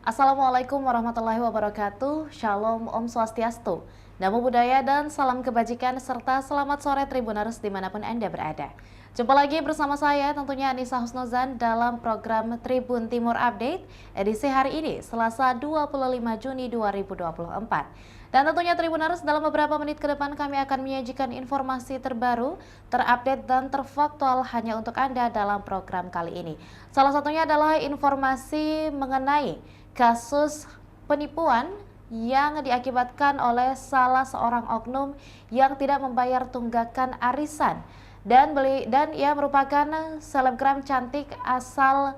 Assalamualaikum warahmatullahi wabarakatuh. Shalom, Om Swastiastu. Namo Buddhaya dan salam kebajikan serta selamat sore Tribuners dimanapun Anda berada. Jumpa lagi bersama saya tentunya Anissa Husnuzan dalam program Tribun Timur Update edisi hari ini Selasa 25 Juni 2024. Dan tentunya Tribuners dalam beberapa menit ke depan kami akan menyajikan informasi terbaru, terupdate dan terfaktual hanya untuk Anda dalam program kali ini. Salah satunya adalah informasi mengenai kasus penipuan yang diakibatkan oleh salah seorang oknum yang tidak membayar tunggakan arisan dan ia merupakan selebgram cantik asal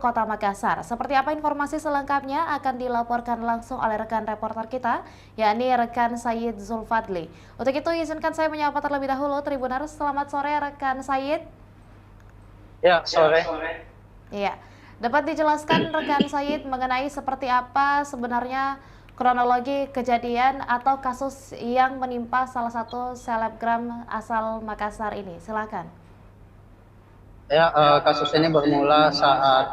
Kota Makassar. Seperti apa informasi selengkapnya akan dilaporkan langsung oleh rekan reporter kita, yakni rekan Said Zulfadli. Untuk itu izinkan saya menyapa terlebih dahulu Tribuners. Selamat sore rekan Said. Ya, sore. Iya. Dapat dijelaskan rekan Said mengenai seperti apa sebenarnya kronologi kejadian atau kasus yang menimpa salah satu selebgram asal Makassar ini? Silakan. Ya, kasus ini bermula saat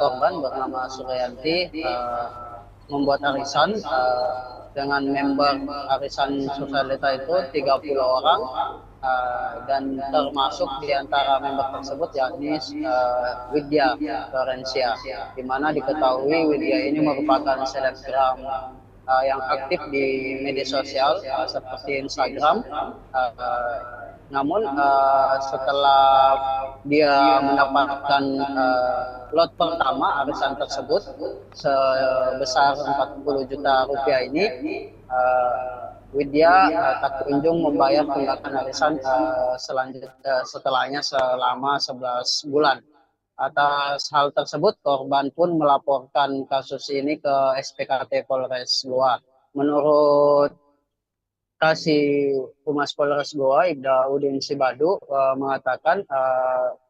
korban bernama Suryanti membuat arisan dengan member arisan Sosialita itu 30 orang dan termasuk di antara member tersebut yakni Widya Florencia, di mana diketahui Widya ini merupakan selebgram yang aktif di media sosial seperti Instagram. Namun setelah dia mendapatkan lot pertama arisan tersebut sebesar 40 juta rupiah ini, Widya tak kunjung membayar tunggakan arisan setelahnya selama 11 bulan. Atas hal tersebut, korban pun melaporkan kasus ini ke SPKT Polres Goa. Menurut Kasih Humas Polres Goa, Ibda Udin Sibadu, mengatakan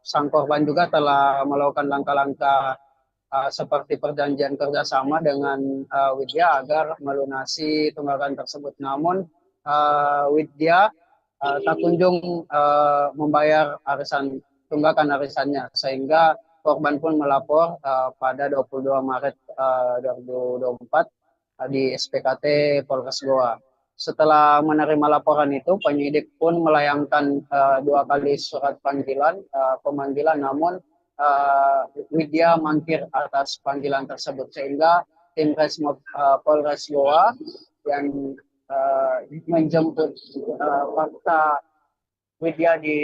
sang korban juga telah melakukan langkah-langkah seperti perjanjian kerjasama dengan Widya agar melunasi tunggakan tersebut. Namun Widya tak kunjung membayar tunggakan arisannya, sehingga korban pun melapor pada 22 Maret 2024 di SPKT Polres Goa. Setelah menerima laporan itu, penyidik pun melayangkan 2 kali surat pemanggilan, namun Widya mangkir atas panggilan tersebut, sehingga tim Resmob Polres Goa yang menjemput fakta Widya di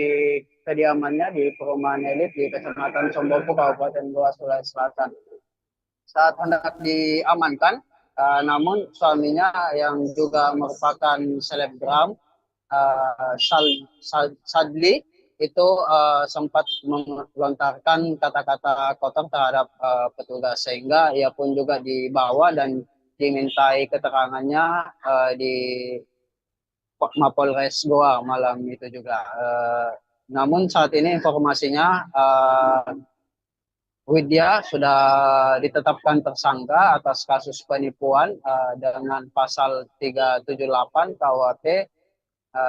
kediamannya di perumahan elit di Kecamatan Sombopo, Kabupaten Goa, Sulawesi Selatan. Saat hendak diamankan, namun suaminya yang juga merupakan selebgram Sadli itu sempat melontarkan kata-kata kotor terhadap petugas, sehingga ia pun juga dibawa dan dimintai keterangannya di Mapolres Goa malam itu juga. Namun saat ini informasinya Widya sudah ditetapkan tersangka atas kasus penipuan dengan pasal 378 KUHP,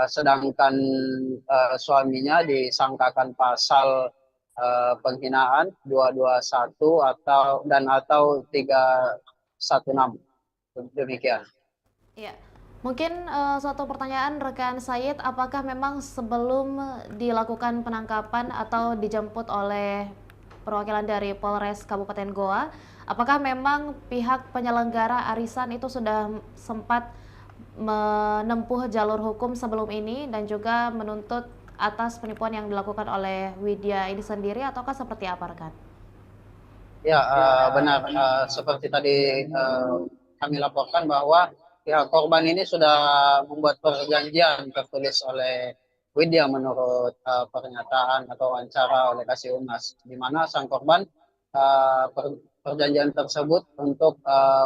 sedangkan suaminya disangkakan pasal penghinaan 221 atau 316. Demikian. Iya. Mungkin suatu pertanyaan rekan Said, apakah memang sebelum dilakukan penangkapan atau dijemput oleh perwakilan dari Polres Kabupaten Goa, apakah memang pihak penyelenggara arisan itu sudah sempat menempuh jalur hukum sebelum ini dan juga menuntut atas penipuan yang dilakukan oleh Widya ini sendiri, ataukah seperti apa rekan? Ya, benar. Seperti tadi kami laporkan bahwa pihak korban ini sudah membuat perjanjian tertulis oleh Widya menurut pernyataan atau wawancara oleh Kasih Humas, di mana sang korban perjanjian tersebut untuk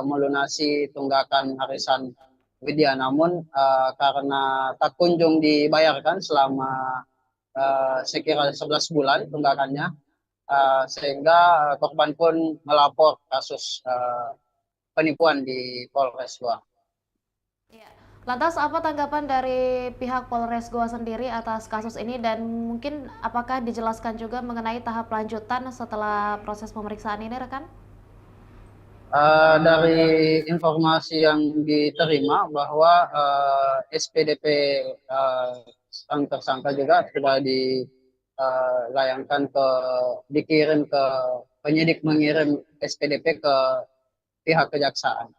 melunasi tunggakan arisan Widya. Namun karena tak kunjung dibayarkan selama sekira 11 bulan tunggakannya, sehingga korban pun melapor kasus penipuan di Polres Goa. Ya. Lantas apa tanggapan dari pihak Polres Goa sendiri atas kasus ini, dan mungkin apakah dijelaskan juga mengenai tahap lanjutan setelah proses pemeriksaan ini rekan? Dari informasi yang diterima bahwa SPDP eh, sang tersangka juga sudah dilayangkan dikirim ke penyidik mengirim SPDP ke pihak kejaksaan.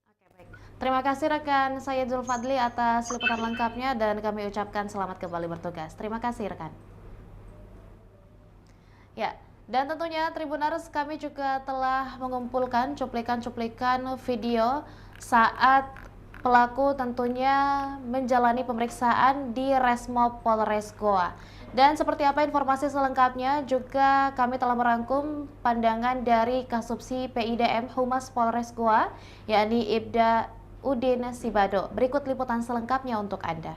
Oke, baik. Terima kasih rekan saya Zulfadli atas liputan lengkapnya dan kami ucapkan selamat kembali bertugas. Terima kasih rekan. Ya, dan tentunya Tribuners kami juga telah mengumpulkan cuplikan-cuplikan video saat pelaku tentunya menjalani pemeriksaan di Resmob Polres Goa. Dan seperti apa informasi selengkapnya juga kami telah merangkum pandangan dari Kasubsi PIDM Humas Polres Goa, yakni Ibda Udin Sibado. Berikut liputan selengkapnya untuk Anda.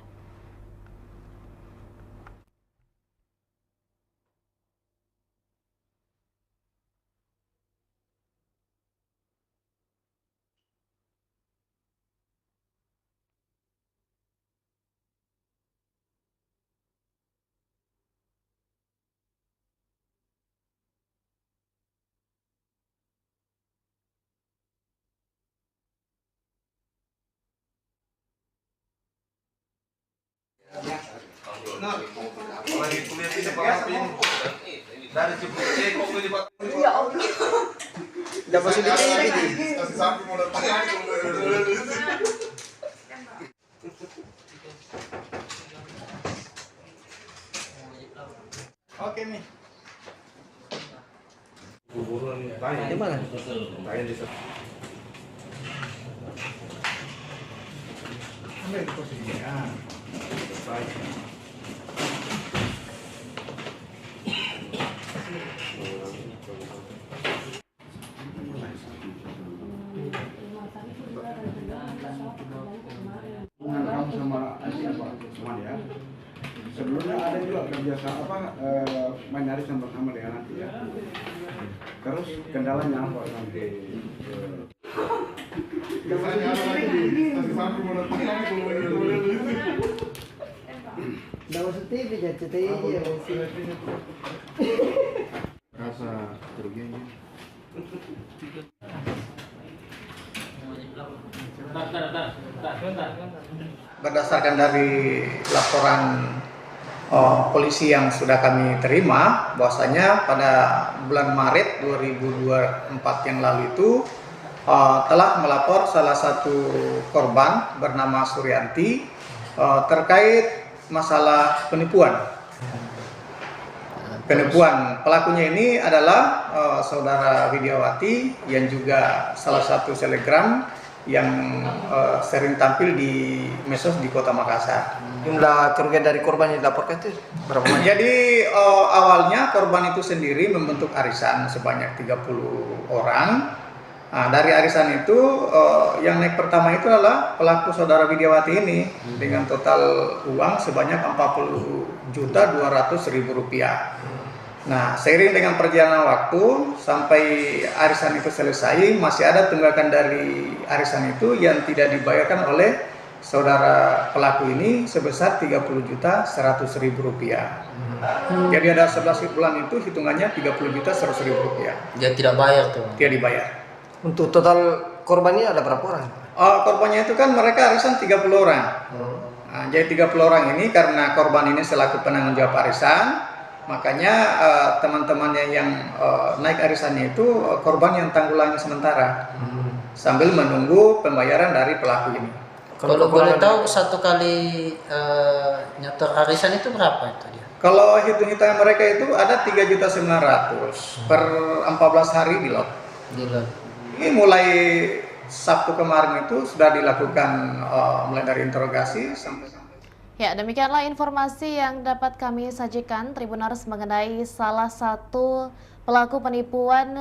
Lagi kuliah di Pak dari Ciputi kok di Pak. Ya Allah. Dapat sudah ini. Kasih sapi mau datang. Oke nih. Di mana? Tanya di sana. Ambil di posisinya. Baik. Kamu sama siapa? Cuman ya. Sebelumnya ada juga kebiasaan main nari sama dengan nanti ya. Terus kendalanya apa nanti? Biasanya ada lagi kasih sapi mau datang Dapat TV jadi TV ya. Rasa kerugiannya. Berdasarkan dari laporan polisi yang sudah kami terima, bahwasanya pada bulan Maret 2024 yang lalu itu telah melapor salah satu korban bernama Suryanti terkait masalah penipuan. Pelakunya ini adalah saudara Widiawati yang juga salah satu selebgram yang sering tampil di medsos di Kota Makassar. Jumlah kerugian dari korban yang dilaporkan itu berapa banyak? Jadi awalnya korban itu sendiri membentuk arisan sebanyak 30 orang. Nah, dari arisan itu yang naik pertama itu adalah pelaku saudara Widiawati ini dengan total uang sebanyak Rp40.200.000. Nah, seiring dengan perjalanan waktu sampai arisan itu selesai, masih ada tunggakan dari arisan itu yang tidak dibayarkan oleh saudara pelaku ini sebesar Rp30.100.000. Jadi ada 11 bulan itu hitungannya Rp30.100.000. Dia tidak bayar tuh. Dia dibayar. Untuk total korbannya ada berapa orang? Korbannya itu kan mereka arisan 30 orang. Nah, jadi 30 orang ini karena korban ini selaku penanggung jawab arisan, makanya teman-temannya yang naik arisannya itu korban yang tanggulangi sementara sambil menunggu pembayaran dari pelaku ini. Kalau boleh tahu satu kali nyetor arisan itu berapa itu dia? Kalau hitung-hitungan mereka itu ada 3.900.000 per 14 hari di lot. Ini mulai Sabtu kemarin itu sudah dilakukan mulai dari interogasi sampai. Ya, demikianlah informasi yang dapat kami sajikan Tribuners mengenai salah satu pelaku penipuan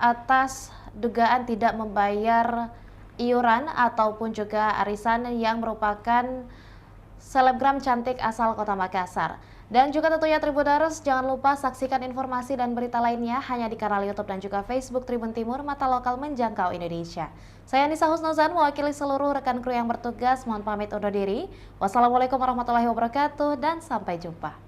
atas dugaan tidak membayar iuran ataupun juga arisan yang merupakan selebgram cantik asal Kota Makassar. Dan juga tentunya Tribuners, jangan lupa saksikan informasi dan berita lainnya hanya di kanal YouTube dan juga Facebook Tribun Timur, mata lokal menjangkau Indonesia. Saya Nisa Husnuzan, mewakili seluruh rekan kru yang bertugas, mohon pamit undur diri. Wassalamualaikum warahmatullahi wabarakatuh dan sampai jumpa.